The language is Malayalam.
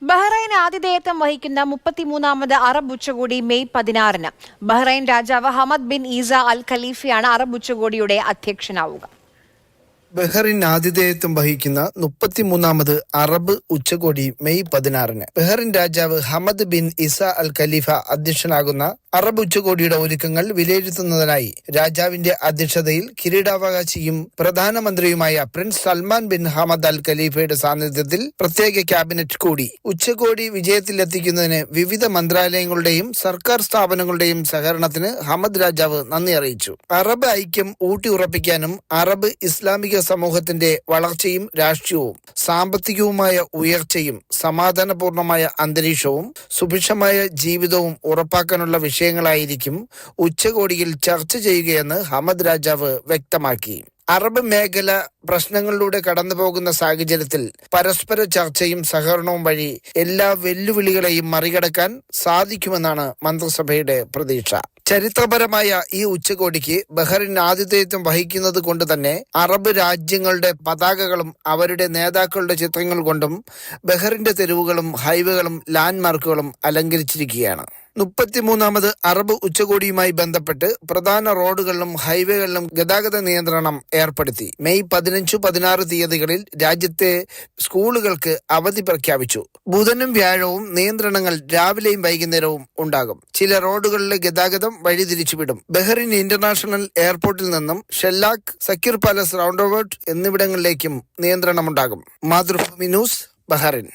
ബഹ്റൈൻ ആതിഥേയത്വം വഹിക്കുന്ന 33ാമത് അറബ് ഉച്ചകോടി മെയ് 16-ന്. ബഹ്റൈൻ രാജാവ് ഹമദ് ബിൻ ഈസ അൽ ഖലീഫയാണ് അറബ് ഉച്ചകോടിയുടെ അധ്യക്ഷനാവുക. ബഹ്റിൻ ആതിഥേയത്വം വഹിക്കുന്ന 33ാമത് അറബ് ഉച്ചകോടി മെയ് 16-ന്. ബഹ്റിൻ രാജാവ് ഹമദ് ബിൻ ഇസ അൽ ഖലീഫ അധ്യക്ഷനാകുന്ന അറബ് ഉച്ചകോടിയുടെ ഒരുക്കങ്ങൾ വിലയിരുത്തുന്നതിനായി രാജാവിന്റെ അധ്യക്ഷതയിൽ കിരീടാവകാശിയും പ്രധാനമന്ത്രിയുമായ Prince Salman bin Hamad Al ഖലീഫയുടെ സാന്നിധ്യത്തിൽ പ്രത്യേക ക്യാബിനറ്റ് കൂടി. ഉച്ചകോടി വിജയത്തിലെത്തിക്കുന്നതിന് വിവിധ മന്ത്രാലയങ്ങളുടെയും സർക്കാർ സ്ഥാപനങ്ങളുടെയും സഹകരണത്തിന് ഹമദ് രാജാവ് നന്ദി അറിയിച്ചു. അറബ് ഐക്യം ഊട്ടിയുറപ്പിക്കാനും അറബ് ഇസ്ലാമിക സമൂഹത്തിന്റെ വളർച്ചയും രാഷ്ട്രീയവും സാമ്പത്തികവുമായ ഉയർച്ചയും സമാധാനപൂർണമായ അന്തരീക്ഷവും സുഭിക്ഷമായ ജീവിതവും ഉറപ്പാക്കാനുള്ള വിഷയങ്ങളായിരിക്കും ഉച്ചകോടിയിൽ ചർച്ച ചെയ്യുകയെന്ന് ഹമദ് രാജാവ് വ്യക്തമാക്കി. അറബ് മേഖല പ്രശ്നങ്ങളിലൂടെ കടന്നു പോകുന്ന സാഹചര്യത്തിൽ പരസ്പര ചർച്ചയും സഹകരണവും വഴി എല്ലാ വെല്ലുവിളികളെയും മറികടക്കാൻ സാധിക്കുമെന്നാണ് മന്ത്രിസഭയുടെ പ്രതീക്ഷ. ചരിത്രപരമായ ഈ ഉച്ചകോടിക്ക് ബഹ്റിൻ ആതിഥേയത്വം വഹിക്കുന്നത് കൊണ്ട് തന്നെ അറബ് രാജ്യങ്ങളുടെ പതാകകളും അവരുടെ നേതാക്കളുടെ ചിത്രങ്ങൾ കൊണ്ടും ബഹ്റിന്റെ തെരുവുകളും ഹൈവേകളും ലാൻഡ്മാർക്കുകളും അലങ്കരിച്ചിരിക്കുകയാണ്. 33ാമത് അറബ് ഉച്ചകോടിയുമായി ബന്ധപ്പെട്ട് പ്രധാന റോഡുകളിലും ഹൈവേകളിലും ഗതാഗത നിയന്ത്രണം ഏർപ്പെടുത്തി. മെയ് 15-16 തീയതികളിൽ രാജ്യത്തെ സ്കൂളുകൾക്ക് അവധി പ്രഖ്യാപിച്ചു. ബുധനും വ്യാഴവും നിയന്ത്രണങ്ങൾ രാവിലെയും വൈകുന്നേരവും ഉണ്ടാകും. ചില റോഡുകളിലെ ഗതാഗതം വഴിതിരിച്ചുവിടും. ബഹ്റിൻ ഇന്റർനാഷണൽ എയർപോർട്ടിൽ നിന്നും ഷെല്ലാഖ്, സക്കീർ പാലസ് റൗണ്ട് എന്നിവിടങ്ങളിലേക്കും നിയന്ത്രണമുണ്ടാകും. Mathrubhumi news, Bahrain.